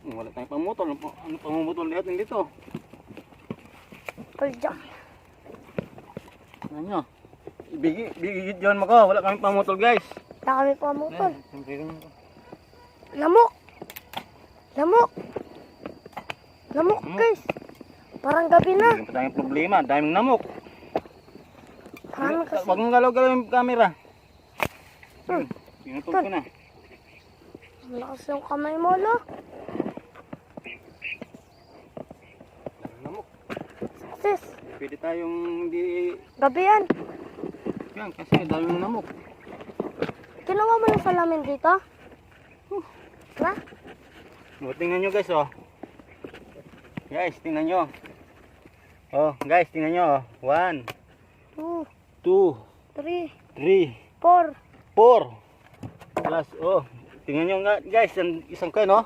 Wala tayong pamutol. Ano pamumutol natin dito? Pagyak. Ano nyo? Ibigit yun mo ko. Wala kami pamutol guys. Wala kami pamutol. Ayan. Lamok! Lamok! Lamok guys! Parang gabi na. Hindi pa tayong problema. Daming namok. Parang kasi. Huwag mong galaw-galaw yung camera. Pinutol ko na. Ang lakas yung kamay mo, lo. Namok. Sis, Pwede tayong hindi... gabi yan. Yan kasi daming namok. Ginawa mo ng salamin dito? Ha? O, tingnan nyo guys oh. Guys, tingnan nyo. Oh, guys, tingnan nyo oh. 1, 2, 3, 3, 4. 4. Plus, oh. Tingnan nyo nga guys, isang kain oh.